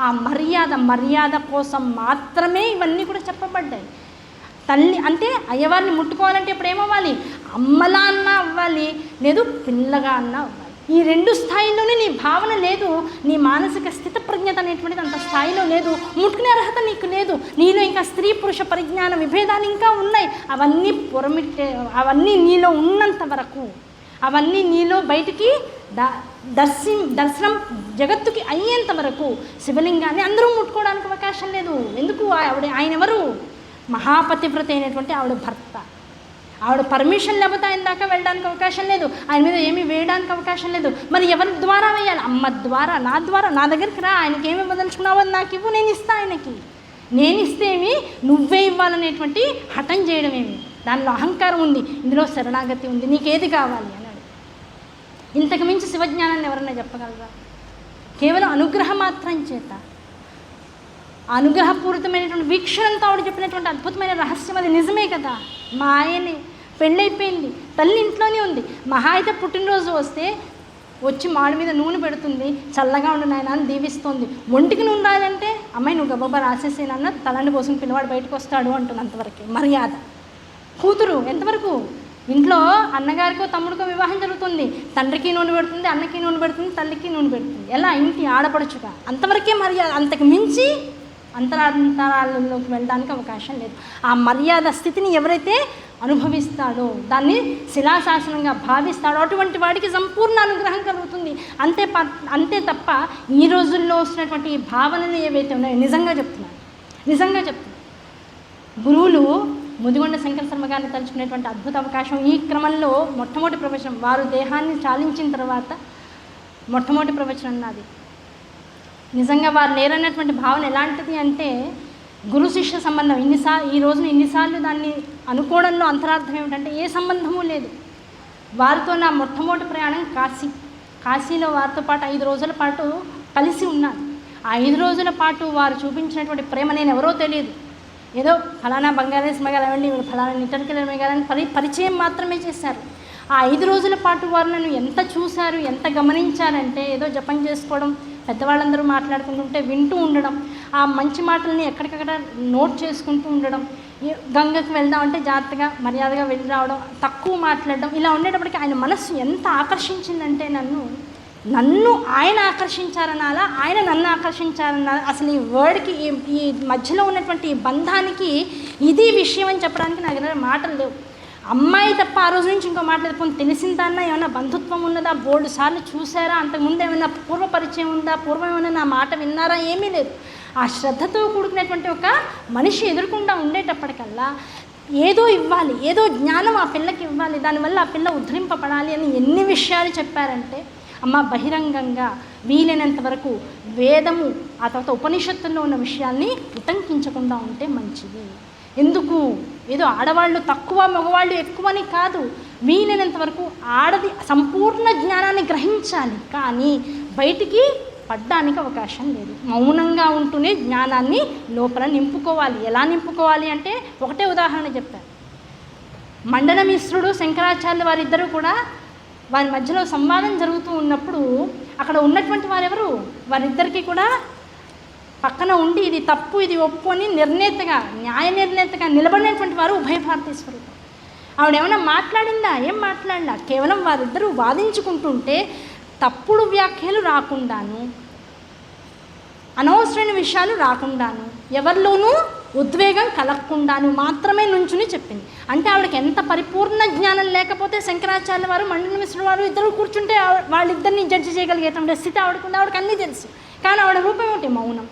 ఆ మర్యాద కోసం మాత్రమే ఇవన్నీ కూడా చెప్పబడ్డాయి. తల్లి అంటే అయ్యవారిని ముట్టుకోవాలంటే ఇప్పుడు ఏమవ్వాలి? అమ్మలా అన్నా అవ్వాలి, లేదు పిల్లగా అన్నా అవ్వాలి. ఈ రెండు స్థాయిలోనే నీ భావన లేదు, నీ మానసిక స్థితప్రజ్ఞత అనేటువంటిది అంత స్థాయిలో లేదు, ముట్టుకునే అర్హత నీకు లేదు. నీలో ఇంకా స్త్రీ పురుష పరిజ్ఞాన విభేదాలు ఇంకా ఉన్నాయి. అవన్నీ నీలో ఉన్నంత వరకు, అవన్నీ నీలో బయటికి దర్శనం జగత్తుకి అయ్యేంత వరకు శివలింగాన్ని అందరూ ముట్టుకోవడానికి అవకాశం లేదు. ఎందుకు? ఆయన ఎవరు? మహాపతివ్రత అయినటువంటి ఆవిడ భర్త. ఆవిడ పర్మిషన్ లేకపోతే ఆయన దాకా వెళ్ళడానికి అవకాశం లేదు, ఆయన మీద ఏమీ వేయడానికి అవకాశం లేదు. మరి ఎవరి ద్వారా వేయాలి? అమ్మ ద్వారా, నా ద్వారా. నా దగ్గరికి రా, ఆయనకి ఏమి ఇవ్వదలుచుకున్నావో నాకు ఇవ్వు, నేను ఇస్తా ఆయనకి. నేను ఇస్తేమి నువ్వే ఇవ్వాలనేటువంటి హఠం చేయడం ఏమి? దానిలో అహంకారం ఉంది, ఇందులో శరణాగతి ఉంది. నీకేది కావాలి అన్నాడు. ఇంతకు మించి శివజ్ఞానాన్ని ఎవరన్నా చెప్పగలరా? కేవలం అనుగ్రహం మాత్రం చేత, అనుగ్రహపూరితమైనటువంటి వీక్షణంతో ఆవిడ చెప్పినటువంటి అద్భుతమైన రహస్యం అది నిజమే కదా. మా ఆయనే పెళ్ళైపోయింది, తల్లి ఇంట్లోనే ఉంది. మహా అయితే పుట్టినరోజు వస్తే వచ్చి మాడి మీద నూనె పెడుతుంది, చల్లగా ఉండు నాయన అని దీవిస్తుంది. ఒంటికి నూనె రాదంటే అమ్మాయి నువ్వు గబ్బబ్బా రాసేసేనన్న తలని పోసుకుని పిల్లవాడు బయటకు వస్తాడు అంటుంది. అంతవరకే మర్యాద. కూతురు ఎంతవరకు? ఇంట్లో అన్నగారికో తమ్ముడికో వివాహం జరుగుతుంది, తండ్రికి నూనె పెడుతుంది, అన్నకి నూనె పెడుతుంది, తల్లికి నూనె పెడుతుంది. ఎలా? ఇంటి ఆడపడుచుగా. అంతవరకే మర్యాద. అంతకు మించి అంతరాంతరాలలోకి వెళ్ళడానికి అవకాశం లేదు. ఆ మర్యాద స్థితిని ఎవరైతే అనుభవిస్తాడో, దాన్ని శిలాశాసనంగా భావిస్తాడో, అటువంటి వాడికి సంపూర్ణ అనుగ్రహం కలుగుతుంది. అంతే తప్ప ఈ రోజుల్లో వస్తున్నటువంటి ఈ భావనలు ఏవైతే ఉన్నాయో నిజంగా చెప్తున్నాను. గురువులు ముదిగొండ శంకర శర్మ గారిని తలుచుకునేటువంటి అద్భుత అవకాశం. ఈ క్రమంలో మొట్టమొదటి ప్రవచనం, వారు దేహాన్ని చాలించిన తర్వాత మొట్టమొదటి ప్రవచనం నాది. నిజంగా వారు నేరన్నటువంటి భావన ఎలాంటిది అంటే, గురు శిష్య సంబంధం. ఈ రోజున ఇన్నిసార్లు దాన్ని అనుకోవడంలో అంతరార్థం ఏమిటంటే ఏ సంబంధము లేదు. వారితో నా మొట్టమొదటి ప్రయాణం కాశీలో వారితో పాటు 5 రోజుల పాటు కలిసి ఉన్నాను. ఆ 5 రోజుల పాటు వారు చూపించినటువంటి ప్రేమ నేను ఎవరో తెలియదు, ఏదో ఫలానా బంగారేశ్మ గారు అవండి, ఫలానా నిటర్కిలమే గారని పరిచయం మాత్రమే చేశారు. ఆ 5 రోజుల పాటు వారు నన్ను ఎంత చూశారు, ఎంత గమనించారంటే, ఏదో జపం చేసుకోవడం, పెద్దవాళ్ళందరూ మాట్లాడుకుంటుంటే వింటూ ఉండడం, ఆ మంచి మాటల్ని ఎక్కడికక్కడ నోట్ చేసుకుంటూ ఉండడం, గంగకు వెళ్దామంటే జాగ్రత్తగా మర్యాదగా వెళ్ళి రావడం, తక్కువ మాట్లాడడం, ఇలా ఉండేటప్పటికి ఆయన మనస్సు ఎంత ఆకర్షించిందంటే నన్ను ఆయన ఆకర్షించారనాలా, ఆయన నన్ను ఆకర్షించారనాలా, అసలు ఈ వర్డ్కి ఈ మధ్యలో ఉన్నటువంటి ఈ బంధానికి ఇది విషయం అని చెప్పడానికి నాకు దగ్గర మాటలు లేవు. అమ్మాయి తప్ప ఆ రోజు నుంచి ఇంకో మాట్లాడుకొని తెలిసిందన్నా ఏమైనా బంధుత్వం ఉన్నదా, బోల్డ్ సార్లు చూసారా, అంతకుముందు ఏమైనా పూర్వ పరిచయం ఉందా, పూర్వం ఏమైనా నా మాట విన్నారా, ఏమీ లేదు. ఆ శ్రద్ధతో కూడుకునేటువంటి ఒక మనిషి ఎదుర్కొండా ఉండేటప్పటికల్లా ఏదో ఇవ్వాలి, ఏదో జ్ఞానం ఆ పిల్లకి ఇవ్వాలి, దానివల్ల ఆ పిల్ల ఉద్ధరింపబడాలి అని ఎన్ని విషయాలు చెప్పారంటే, అమ్మ బహిరంగంగా వీలైనంత వరకు వేదము ఆ తర్వాత ఉపనిషత్తుల్లో ఉన్న విషయాల్ని ఉటంకించకుండా ఉంటే మంచిది. ఎందుకు? ఏదో ఆడవాళ్ళు తక్కువ మగవాళ్ళు ఎక్కువ అని కాదు, వీలైనంత వరకు ఆడది సంపూర్ణ జ్ఞానాన్ని గ్రహించాలి, కానీ బయటికి పడ్డానికి అవకాశం లేదు. మౌనంగా ఉంటూనే జ్ఞానాన్ని లోపల నింపుకోవాలి. ఎలా నింపుకోవాలి అంటే, ఒకటే ఉదాహరణ చెప్తాను. మండన మిశ్రుడు శంకరాచార్యులు వారిద్దరూ కూడా వారి మధ్యలో సంవాదం జరుగుతూ ఉన్నప్పుడు అక్కడ ఉన్నటువంటి వారెవరు? వారిద్దరికీ కూడా పక్కన ఉండి ఇది తప్పు ఇది ఒప్పు అని నిర్ణేతగా, న్యాయ నిర్ణేతగా నిలబడినటువంటి వారు ఉభయ భారతీ స్వరూపం. ఆవిడేమైనా మాట్లాడిందా? ఏం మాట్లాడినా, కేవలం వారిద్దరూ వాదించుకుంటుంటే తప్పుడు వ్యాఖ్యలు రాకుండాను, అనవసరమైన విషయాలు రాకుండాను, ఎవరిలోనూ ఉద్వేగం కలగకుండాను మాత్రమే నుంచుని చెప్పింది. అంటే ఆవిడకి ఎంత పరిపూర్ణ జ్ఞానం లేకపోతే శంకరాచార్యుల వారు మండన మిశ్రుడు వారు ఇద్దరు కూర్చుంటే వాళ్ళిద్దరిని జడ్జి చేయగలిగేటువంటి స్థితి ఆవిడకుంది. ఆవిడకి అన్నీ తెలుసు, కానీ ఆవిడ రూపం ఏమిటి? మౌనం.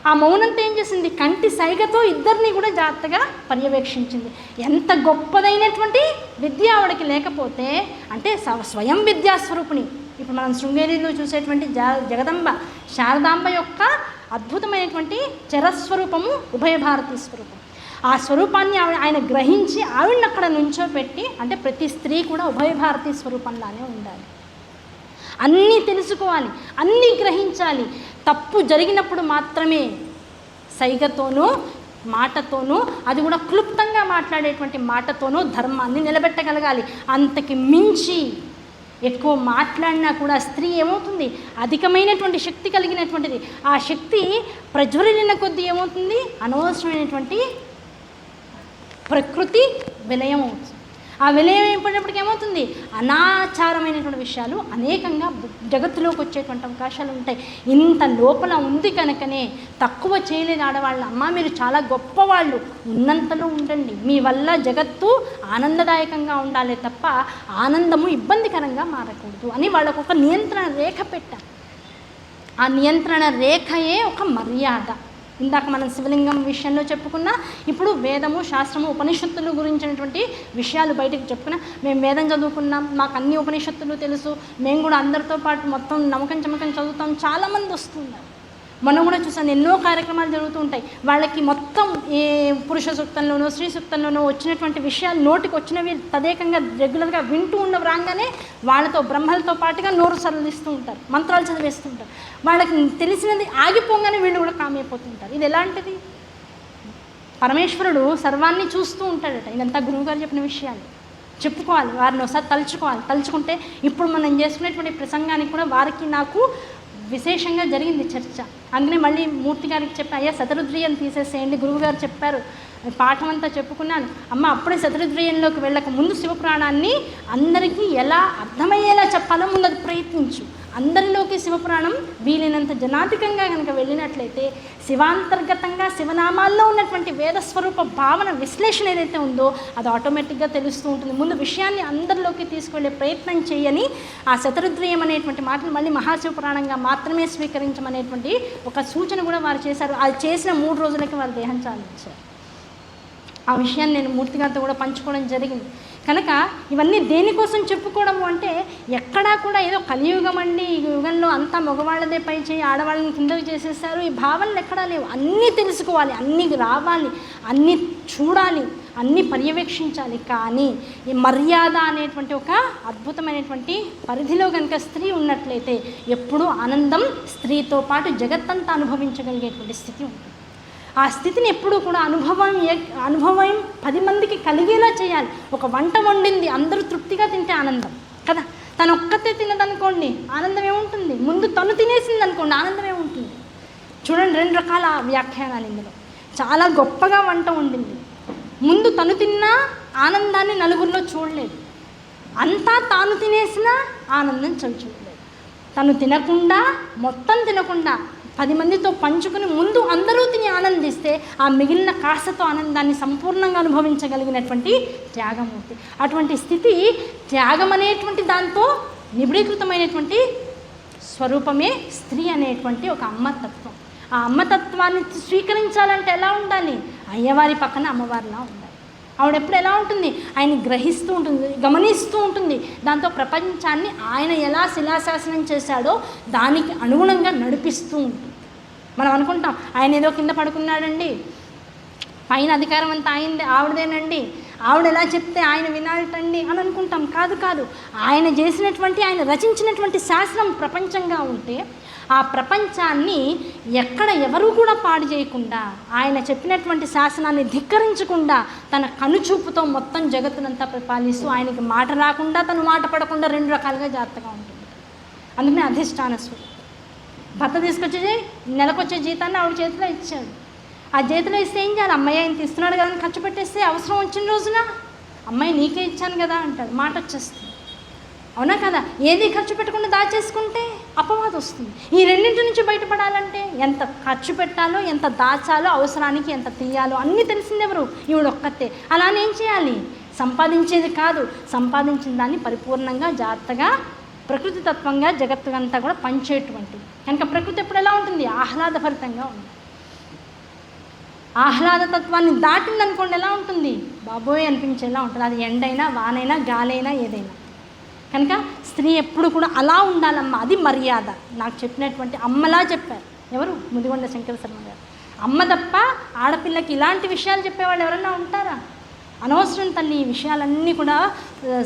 ఆ మౌనంతో ఏం చేసింది? కంటి సైగతో ఇద్దరిని కూడా జాగ్రత్తగా పర్యవేక్షించింది. ఎంత గొప్పదైనటువంటి విద్య ఆవిడకి లేకపోతే, అంటే స్వయం విద్యాస్వరూపిణి. ఇప్పుడు మనం శృంగేరిలో చూసేటువంటి జగదంబ శారదాంబ యొక్క అద్భుతమైనటువంటి చరస్వరూపము ఉభయ భారతీ స్వరూపం. ఆ స్వరూపాన్ని ఆయన గ్రహించి ఆవిడని అక్కడ నుంచోపెట్టి, అంటే ప్రతి స్త్రీ కూడా ఉభయ భారతీ స్వరూపంలానే ఉండాలి, అన్నీ తెలుసుకోవాలి, అన్నీ గ్రహించాలి. తప్పు జరిగినప్పుడు మాత్రమే సైగతోనూ మాటతోనూ, అది కూడా క్లుప్తంగా మాట్లాడేటువంటి మాటతోనూ ధర్మాన్ని నిలబెట్టగలగాలి. అంతకి మించి ఎక్కువ మాట్లాడినా కూడా స్త్రీ ఏమవుతుంది, అధికమైనటువంటి శక్తి కలిగినటువంటిది. ఆ శక్తి ప్రజ్వలిన కొద్దీ ఏమవుతుంది, అనవసరమైనటువంటి ప్రకృతి విలయం అవుతుంది. ఆ విలయం అయిపోయినప్పటికీ ఏమవుతుంది, అనాచారమైనటువంటి విషయాలు అనేకంగా జగత్తులోకి వచ్చేటువంటి అవకాశాలు ఉంటాయి. ఇంత లోపల ఉంది కనుకనే తక్కువ చేయలేని ఆడవాళ్ళు, అమ్మ మీరు చాలా గొప్పవాళ్ళు, ఉన్నంతలో ఉండండి, మీ వల్ల జగత్తు ఆనందదాయకంగా ఉండాలి తప్ప ఆనందము ఇబ్బందికరంగా మారకూడదు అని వాళ్ళకు ఒక నియంత్రణ రేఖ పెట్టారు. ఆ నియంత్రణ రేఖయే ఒక మర్యాద. ఇందాక మనం శివలింగం విషయంలో చెప్పుకున్నా, ఇప్పుడు వేదము, శాస్త్రము, ఉపనిషత్తులు గురించినటువంటి విషయాలు బయటకు చెప్పుకున్నా. మేము వేదం చదువుకున్నాం, మాకు అన్ని ఉపనిషత్తులు తెలుసు, మేము కూడా అందరితో పాటు మొత్తం నమ్మకం చదువుతాం, చాలామంది వస్తున్నారు. మనం కూడా చూసాను, ఎన్నో కార్యక్రమాలు జరుగుతూ ఉంటాయి. వాళ్ళకి మొత్తం ఏ పురుష సూక్తంలోనో స్త్రీ సూక్తంలోనో వచ్చినటువంటి విషయాలు నోటికి వచ్చినవి తదేకంగా రెగ్యులర్గా వింటూ ఉండవు. రాగానే వాళ్ళతో బ్రహ్మలతో పాటుగా నోరు సరళిస్తూ ఉంటారు, మంత్రాలు చదివేస్తూ ఉంటారు. వాళ్ళకి తెలిసినది ఆగిపోగానే వీళ్ళు కూడా కామైపోతుంటారు. ఇది ఎలాంటిది? పరమేశ్వరుడు సర్వాన్ని చూస్తూ ఉంటాడట. ఇదంతా గురువుగారు చెప్పిన విషయాలు. చెప్పుకోవాలి, వారిని ఒకసారి తలుచుకుంటే ఇప్పుడు మనం చేసుకునేటువంటి ప్రసంగానికి కూడా వారికి నాకు విశేషంగా జరిగింది చర్చ. అందుకనే మళ్ళీ మూర్తి గారికి చెప్పి, అయ్యా శతరుద్రియం తీసేసేయండి, గురువుగారు చెప్పారు, పాఠం అంతా చెప్పుకున్నాను. అమ్మ అప్పుడే శతరుద్రియంలోకి వెళ్ళక ముందు శివపురాణాన్ని అందరికీ ఎలా అర్థమయ్యేలా చెప్పాలో ముందు అది ప్రయత్నించు. అందరిలోకి శివపురాణం వీలైనంత జనాధికంగా కనుక వెళ్ళినట్లయితే శివాంతర్గతంగా శివనామాల్లో ఉన్నటువంటి వేదస్వరూప భావన విశ్లేషణ ఏదైతే ఉందో అది ఆటోమేటిక్గా తెలుస్తూ ఉంటుంది. ముందు విషయాన్ని అందరిలోకి తీసుకువెళ్ళే ప్రయత్నం చేయని ఆ శతరుద్రియం అనేటువంటి మాటను మళ్ళీ మహాశివపురాణంగా మాత్రమే స్వీకరించమనేటువంటి ఒక సూచన కూడా వారు చేశారు. అది చేసిన 3 రోజులకి వారు దేహం చాలించారు. ఆ విషయాన్ని నేను మూర్తిగారితో కూడా పంచుకోవడం జరిగింది. కనుక ఇవన్నీ దేనికోసం చెప్పుకోవడము అంటే, ఎక్కడా కూడా ఏదో కలియుగం అండి, ఈ యుగంలో అంతా మగవాళ్ళదే పై చేయి ఆడవాళ్ళని కిందకు చేసేసారు, ఈ భావనలు ఎక్కడా లేవు. అన్నీ తెలుసుకోవాలి, అన్నీ రావాలి, అన్నీ చూడాలి, అన్నీ పర్యవేక్షించాలి. కానీ ఈ మర్యాద అనేటువంటి ఒక అద్భుతమైనటువంటి పరిధిలో కనుక స్త్రీ ఉన్నట్లయితే ఎప్పుడూ ఆనందం స్త్రీతో పాటు జగత్తంతా అనుభవించగలిగేటువంటి స్థితి ఉంటుంది. ఆ స్థితిని ఎప్పుడూ కూడా అనుభవం 10 మందికి కలిగేలా చేయాలి. ఒక వంట వండింది అందరూ తృప్తిగా తింటే ఆనందం కదా. తను ఒక్కతే తినదనుకోండి ఆనందం ఏముంటుంది, ముందు తను తినేసింది అనుకోండి ఆనందం ఏముంటుంది. చూడండి, 2 రకాల వ్యాఖ్యానాలు ఇందులో. చాలా గొప్పగా వంట వండింది, ముందు తను తిన్నా ఆనందాన్ని నలుగురిలో చూడలేదు, అంతా తాను తినేసినా ఆనందం చూడలేదు. తను తినకుండా, మొత్తం తినకుండా 10 మందితో పంచుకుని ముందు అందరూ తిని ఆనందిస్తే ఆ మిగిలిన కాస్తతో ఆనందాన్ని సంపూర్ణంగా అనుభవించగలిగినటువంటి త్యాగమూర్తి. అటువంటి స్థితి త్యాగం అనేటువంటి దాంతో నిబిడీకృతమైనటువంటి స్వరూపమే స్త్రీ అనేటువంటి ఒక అమ్మతత్వం. ఆ అమ్మతత్వాన్ని స్వీకరించాలంటే ఎలా ఉండాలి? అయ్యవారి పక్కన అమ్మవారిలా ఉండాలి. ఆవిడ ఎప్పుడు ఎలా ఉంటుంది? ఆయన గ్రహిస్తూ ఉంటుంది, గమనిస్తూ ఉంటుంది. దాంతో ప్రపంచాన్ని ఆయన ఎలా శిలాశాసనం చేశాడో దానికి అనుగుణంగా నడిపిస్తూ ఉంటుంది. మనం అనుకుంటాం ఆయన ఏదో కింద పడుకున్నాడండి, పైన అధికారం అంతా ఆవిడదేనండి, ఆవిడ ఎలా చెప్తే ఆయన వినాలటండి అని అనుకుంటాం. కాదు, ఆయన చేసినటువంటి, ఆయన రచించినటువంటి శాస్త్రం ప్రపంచంగా ఉంటే ఆ ప్రపంచాన్ని ఎక్కడ ఎవరూ కూడా పాడు చేయకుండా, ఆయన చెప్పినటువంటి శాసనాన్ని ధిక్కరించకుండా తన కనుచూపుతో మొత్తం జగత్తునంతా పరిపాలిస్తూ ఆయనకి మాట రాకుండా తను మాట పడకుండా 2 రకాలుగా జాగ్రత్తగా ఉంటుంది. అందుకనే అధిష్టాన స్వరూపం. భర్త తీసుకొచ్చి నెలకొచ్చే జీతాన్ని ఆవిడ చేతిలో ఇచ్చాడు. ఆ చేతిలో ఇస్తే ఏం చేయాలి? అమ్మాయి ఆయన తీస్తున్నాడు కదా అని ఖర్చు పెట్టేస్తే అవసరం వచ్చిన రోజున అమ్మాయి నీకే ఇచ్చాను కదా అంటాడు, మాట వచ్చేస్తుంది. అవునా కదా? ఏది ఖర్చు పెట్టకుండా దాచేసుకుంటే అపవాదం వస్తుంది. ఈ రెండింటి నుంచి బయటపడాలంటే ఎంత ఖర్చు పెట్టాలో, ఎంత దాచాలో, అవసరానికి ఎంత తీయాలో అన్నీ తెలిసింది ఎవరు? ఈవిడ ఒక్కతే. అలానే ఏం చేయాలి? సంపాదించేది కాదు, సంపాదించిన దాన్ని పరిపూర్ణంగా జాగ్రత్తగా ప్రకృతి తత్వంగా జగత్తుకంతా కూడా పంచేటువంటిది. కనుక ప్రకృతి ఎప్పుడు ఎలా ఉంటుంది? ఆహ్లాదభరితంగా ఉంటుంది. ఆహ్లాదతత్వాన్ని దాటిందనుకోండి ఎలా ఉంటుంది? బాబోయ్ అనిపించేలా ఉంటుంది. అది ఎండైనా, వానైనా, గాలైనా, ఏదైనా. కనుక స్త్రీ ఎప్పుడు కూడా అలా ఉండాలమ్మా, అది మర్యాద. నాకు చెప్పినటువంటి అమ్మలా చెప్పారు ఎవరు? ముదిగొండ శంకర శర్మ గారు. అమ్మ తప్ప ఆడపిల్లకి ఇలాంటి విషయాలు చెప్పేవాళ్ళు ఎవరన్నా ఉంటారా? అనవసరం తల్లి, ఈ విషయాలన్నీ కూడా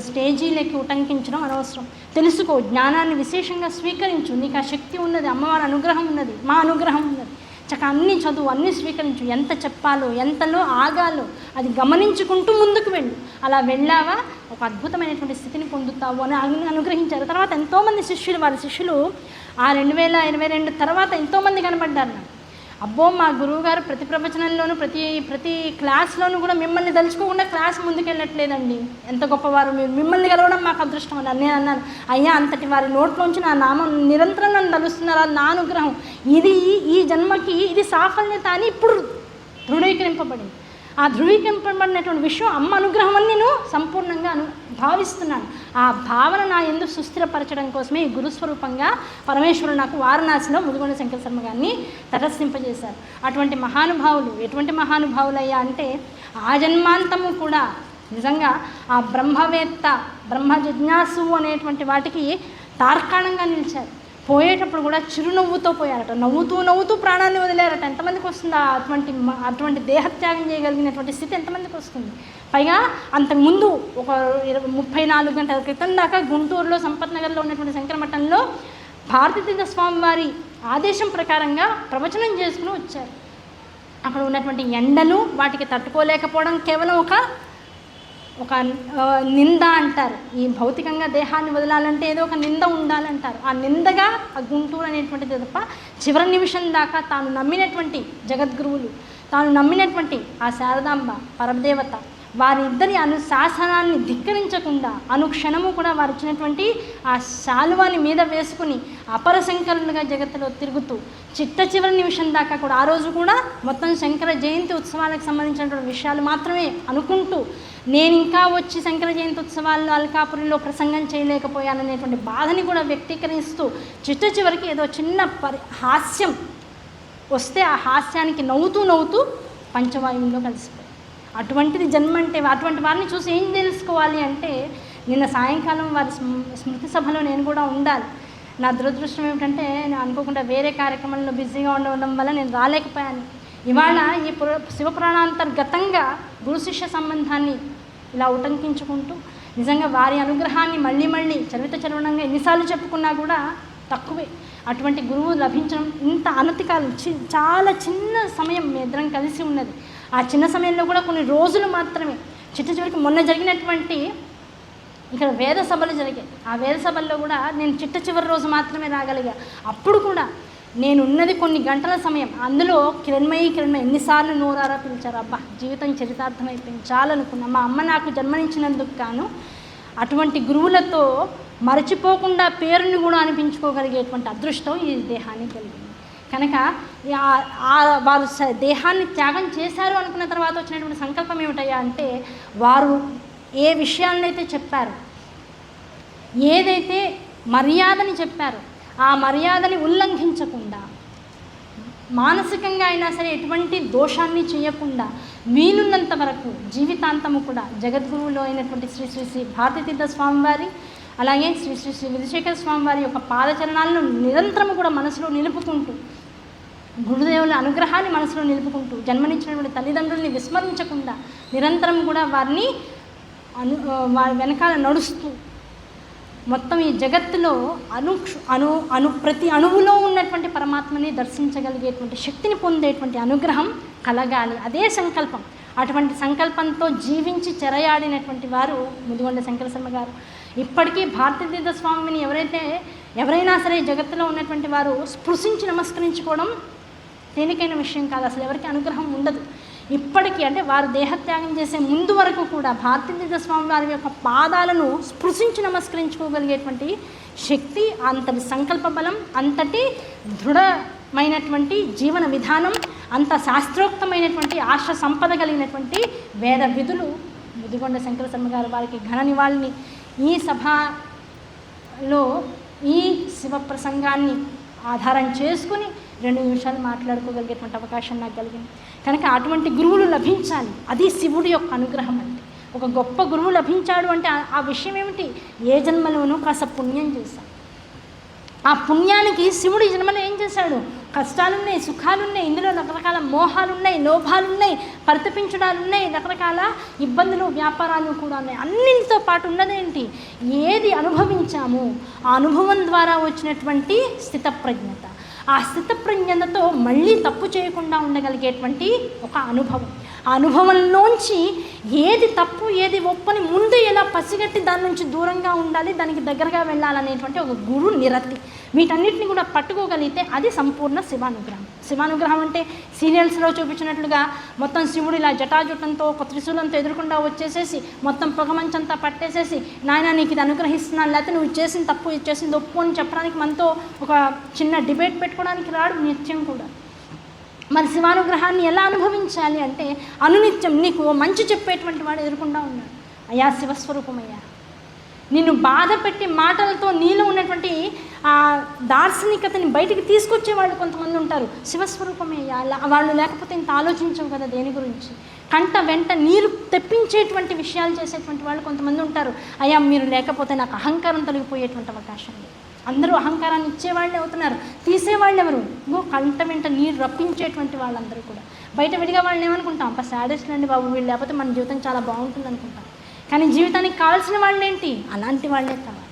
స్టేజీలకి ఉటంకించడం అనవసరం. తెలుసుకో, జ్ఞానాన్ని విశేషంగా స్వీకరించు. నీకు ఆ శక్తి ఉన్నది, అమ్మవారి అనుగ్రహం ఉన్నది, మా అనుగ్రహం ఉన్నది. చక్క అన్ని చదువు, అన్నీ స్వీకరించు, ఎంత చెప్పాలో ఎంతలో ఆగాలో అది గమనించుకుంటూ ముందుకు వెళ్ళు. అలా వెళ్ళావా ఒక అద్భుతమైనటువంటి స్థితిని పొందుతావు అని అనుగ్రహించారు. తర్వాత ఎంతోమంది శిష్యులు, వారి శిష్యులు ఆ 2022 తర్వాత ఎంతోమంది కనబడ్డారు నాకు. అబ్బో మా గురువుగారు ప్రతి ప్రవచనంలోనూ ప్రతి క్లాస్లోనూ కూడా మిమ్మల్ని తలుచుకోకుండా క్లాస్ ముందుకెళ్ళట్లేదండి, ఎంత గొప్పవారు మీరు, మిమ్మల్ని కలవడం మాకు అదృష్టం అన్నారు. నేను అన్నాను, అయ్యా అంతటి వారి నోట్లోంచి నా నామం నిరంతరం నన్ను తలుస్తున్నారు, అది నా అనుగ్రహం, ఇది ఈ జన్మకి ఇది సాఫల్యత అని ఇప్పుడు ధృవీకరింపబడింది. ఆ ధృవీకరింపబడినటువంటి విషయం అమ్మ అనుగ్రహం అని నేను సంపూర్ణంగా భావిస్తున్నాను. ఆ భావన నా ఎందుకు సుస్థిరపరచడం కోసమే ఈ గురుస్వరూపంగా పరమేశ్వరుడు నాకు వారణాసిలో ముదిగొండ శంకర శర్మ గారిని తటస్థింపజేశారు. అటువంటి మహానుభావులు ఎటువంటి మహానుభావులయ్యా అంటే ఆ జన్మాంతము కూడా నిజంగా ఆ బ్రహ్మవేత్త, బ్రహ్మ జిజ్ఞాసు అనేటువంటి వాటికి తార్కాణంగా నిలిచారు. పోయేటప్పుడు కూడా చిరునవ్వుతో పోయారట, నవ్వుతూ ప్రాణాన్ని వదిలేరట. ఎంతమందికి వస్తుంది అటువంటి దేహత్యాగం చేయగలిగినటువంటి స్థితి ఎంతమందికి వస్తుంది? పైగా అంతకుముందు ఒక 34 గంటల క్రితం దాకా గుంటూరులో సంపత్ నగర్లో ఉన్నటువంటి శంకరమఠంలో భారతీతీర్థ స్వామి వారి ఆదేశం ప్రకారంగా ప్రవచనం చేసుకుని వచ్చారు. అక్కడ ఉన్నటువంటి ఎండలు వాటికి తట్టుకోలేకపోవడం కేవలం ఒక నింద అంటారు. ఈ భౌతికంగా దేహాన్ని వదలాలంటే ఏదో ఒక నింద ఉండాలంటారు. ఆ నిందగా ఆ గుంటూరు అనేటువంటిది తప్ప చివరి నిమిషం దాకా తాను నమ్మినటువంటి జగద్గురువులు, తాను నమ్మినటువంటి ఆ శారదాంబ పరదేవత వారిద్దరి శాసనాన్ని ధిక్కరించకుండా అనుక్షణము కూడా వారు ఇచ్చినటువంటి ఆ శాలువాని మీద వేసుకుని అపరశంకరులుగా జగత్తులో తిరుగుతూ చిట్ట చివరి నిమిషం దాకా కూడా ఆ రోజు కూడా మొత్తం శంకర జయంతి ఉత్సవాలకు సంబంధించినటువంటి విషయాలు మాత్రమే అనుకుంటూ నేను ఇంకా వచ్చి శంకర జయంతి ఉత్సవాల్లో అల్కాపురిలో ప్రసంగం చేయలేకపోయాననేటువంటి బాధని కూడా వ్యక్తీకరిస్తూ చిట్ట చివరికి ఏదో చిన్న హాస్యం వస్తే ఆ హాస్యానికి నవ్వుతూ పంచవాయువుల్లో కలిసిపోయి అటువంటిది జన్మ అంటే అటువంటి వారిని చూసి ఏం తెలుసుకోవాలి అంటే నిన్న సాయంకాలం వారి స్మృతి సభలో నేను కూడా ఉండాలి. నా దురదృష్టం ఏమిటంటే నేను అనుకోకుండా వేరే కార్యక్రమంలో బిజీగా ఉండడం వల్ల నేను రాలేకపోయాను. ఇవాళ ఈ శివపురాణాంతర్గతంగా గురు శిష్య సంబంధాన్ని ఇలా ఉటంకించుకుంటూ నిజంగా వారి అనుగ్రహాన్ని మళ్ళీ చరవణంగా ఎన్నిసార్లు చెప్పుకున్నా కూడా తక్కువే. అటువంటి గురువు లభించడం ఇంత అనతికాలం చాలా చిన్న సమయం మీ ఇద్దరం కలిసి ఉన్నది. ఆ చిన్న సమయంలో కూడా కొన్ని రోజులు మాత్రమే. చివరికి మొన్న జరిగినటువంటి ఇక్కడ వేద సభలు జరిగాయి. ఆ వేద సభల్లో కూడా నేను చివరి రోజు మాత్రమే రాగలిగా. అప్పుడు కూడా నేనున్నది కొన్ని గంటల సమయం. అందులో కిరణ్మయి ఎన్నిసార్లు నోరారా పిలిచారు. అబ్బా జీవితం చరితార్థమైపోయింది చాలనుకున్నా. మా అమ్మ నాకు జన్మనిచ్చినందుకు గాను అటువంటి గురువులతో మరచిపోకుండా పేరుని కూడా అనిపించుకోగలిగేటువంటి అదృష్టం ఈ దేహాన్ని కలిగింది. కనుక వారు దేహాన్ని త్యాగం చేశారు అనుకున్న తర్వాత వచ్చినటువంటి సంకల్పం ఏమిటయ్యా అంటే వారు ఏ విషయాలనైతే చెప్పారు, ఏదైతే మర్యాదని చెప్పారో ఆ మర్యాదని ఉల్లంఘించకుండా మానసికంగా అయినా సరే ఎటువంటి దోషాన్ని చేయకుండా వీలున్నంత వరకు జీవితాంతము కూడా జగద్గురువులో అయినటువంటి శ్రీ భారతీతీర్థ స్వామివారి అలాగే శ్రీ విధుశేఖర స్వామివారి యొక్క పాదచరణాలను నిరంతరము కూడా మనసులో నిలుపుకుంటూ గురుదేవుల అనుగ్రహాన్ని మనసులో నిలుపుకుంటూ జన్మనిచ్చినటువంటి తల్లిదండ్రుల్ని విస్మరించకుండా నిరంతరం కూడా వారి వెనకాల నడుస్తూ మొత్తం ఈ జగత్తులో ప్రతి అణువులో ఉన్నటువంటి పరమాత్మని దర్శించగలిగేటువంటి శక్తిని పొందేటువంటి అనుగ్రహం కలగాలి. అదే సంకల్పం. అటువంటి సంకల్పంతో జీవించి చెరయాడినటువంటి వారు ముదిగొండ శంకర శర్మ గారు. ఇప్పటికీ భారతీతీర్థ స్వామిని ఎవరైనా సరే జగత్తులో ఉన్నటువంటి వారు స్పృశించి నమస్కరించుకోవడం తేలికైన విషయం కాదు. అసలు ఎవరికి అనుగ్రహం ఉండదు. ఇప్పటికీ అంటే వారు దేహత్యాగం చేసే ముందు వరకు కూడా భారతీతీర్థ స్వామి వారి యొక్క పాదాలను స్పృశించి నమస్కరించుకోగలిగేటువంటి శక్తి, అంతటి సంకల్ప బలం, అంతటి దృఢమైనటువంటి జీవన విధానం, అంత శాస్త్రోక్తమైనటువంటి ఆశ్ర సంపద కలిగినటువంటి వేద విధులు ముదిగొండ శంకర శర్మ గారు. వారికి ఘన నివాళిని ఈ సభలో ఈ శివ ప్రసంగాన్ని ఆధారం చేసుకుని 2 నిమిషాలు మాట్లాడుకోగలిగేటువంటి అవకాశం నాకు కలిగింది. కనుక అటువంటి గురువులు లభించాలి. అది శివుడి యొక్క అనుగ్రహం. అంటే ఒక గొప్ప గురువు లభించాడు అంటే ఆ విషయం ఏమిటి? ఏ జన్మలోనూ కాస్త పుణ్యం చేశాం. ఆ పుణ్యానికి శివుడు ఈ జన్మలో ఏం చేశాడు? కష్టాలున్నాయి, సుఖాలున్నాయి, ఇందులో రకరకాల మోహాలున్నాయి, లోభాలున్నాయి, పరితపించడాలున్నాయి, రకరకాల ఇబ్బందులు, వ్యాపారాలు కూడా ఉన్నాయి. అన్నింటితో పాటు ఉన్నదేంటి? ఏది అనుభవించాము ఆ అనుభవం ద్వారా వచ్చినటువంటి స్థితప్రజ్ఞత, ఆ స్థితప్రజ్ఞతతో మళ్ళీ తప్పు చేయకుండా ఉండగలిగేటువంటి ఒక అనుభవం. ఆ అనుభవంలోంచి ఏది తప్పు ఏది ఒప్పని ముందు ఎలా పసిగట్టి దాని నుంచి దూరంగా ఉండాలి, దానికి దగ్గరగా వెళ్ళాలనేటువంటి ఒక గురు నిరతి, వీటన్నిటిని కూడా పట్టుకోగలిగితే అది సంపూర్ణ శివానుగ్రహం. శివానుగ్రహం అంటే సీరియల్స్లో చూపించినట్లుగా మొత్తం శివుడు ఇలా జటాజుటంతో ఒక త్రిశూలంతో ఎదురకుండా వచ్చేసేసి మొత్తం పొగమంచంతా పట్టేసేసి నాయన నీకు ఇది అనుగ్రహిస్తున్నాను, లేకపోతే నువ్వు చేసిన తప్పు ఇది చేసింది ఒప్పు అని చెప్పడానికి మనతో ఒక చిన్న డిబేట్ పెట్టుకోవడానికి రాడు నిత్యం కూడా. మరి శివానుగ్రహాన్ని ఎలా అనుభవించాలి అంటే అనునిత్యం నీకు మంచి చెప్పేటువంటి వాడు ఎదురకుండా ఉన్నాడు. అయ్యా శివస్వరూపమయ్యా, నిన్ను బాధ పెట్టి మాటలతో నీలో ఉన్నటువంటి ఆ దార్శనికతని బయటికి తీసుకొచ్చే వాళ్ళు కొంతమంది ఉంటారు. శివస్వరూపమయ్యా, వాళ్ళు లేకపోతే ఇంత ఆలోచించవు కదా దేని గురించి, కంట వెంట నీరు తెప్పించేటువంటి విషయాలు చేసేటువంటి వాళ్ళు కొంతమంది ఉంటారు. అయ్యా మీరు లేకపోతే నాకు అహంకారం తొలగిపోయేటువంటి అవకాశం లేదు. అందరూ అహంకారాన్ని ఇచ్చేవాళ్ళే అవుతున్నారు, తీసేవాళ్ళు ఎవరు? ఇంకో కంట వెంట నీరు రప్పించేటువంటి వాళ్ళందరూ కూడా. బయట విడిగా వాళ్ళని ఏమనుకుంటాం, అప్ప సాడెస్ట్ అండి బాబు, వీళ్ళు లేకపోతే మన జీవితం చాలా బాగుంటుంది అనుకుంటాం. కానీ జీవితానికి కావాల్సిన వాళ్ళు ఏంటి? అలాంటి వాళ్ళే కావాలి.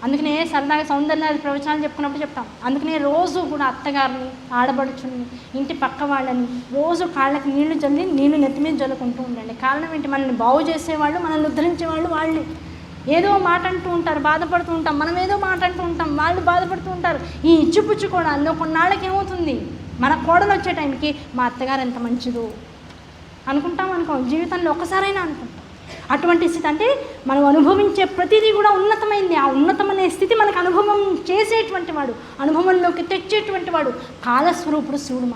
అందుకనే సరదాగా సౌందర్య ప్రవచనాలు చెప్పుకున్నప్పుడు చెప్తాం. అందుకనే రోజు కూడా అత్తగారిని, ఆడబడుచుని, ఇంటి పక్క వాళ్ళని రోజు కాళ్ళకి నీళ్లు చల్లి నీళ్లు నెత్తి మీద జల్లుకుంటూ ఉండండి. కారణం ఏంటి? మనల్ని బాగు చేసేవాళ్ళు, మనల్ని ఉద్ధరించేవాళ్ళు వాళ్ళే. ఏదో మాట అంటూ ఉంటారు, బాధపడుతూ ఉంటాం, మనం ఏదో మాట అంటూ ఉంటాం, వాళ్ళు బాధపడుతూ ఉంటారు. ఈ ఇచ్చిపుచ్చుకోవడాల్లో కొన్నాళ్ళకి ఏమవుతుంది, మన కోడలు వచ్చే టైంకి మా అత్తగారు ఎంత మంచిదో అనుకుంటాం. జీవితంలో ఒక్కసారైనా అనుకుంటాం. అటువంటి స్థితి అంటే మనం అనుభవించే ప్రతిదీ కూడా ఉన్నతమైంది. ఆ ఉన్నతమనే స్థితి మనకు అనుభవం చేసేటువంటి వాడు, అనుభవంలోకి తెచ్చేటువంటి వాడు కాలస్వరూపుడు శివుడు.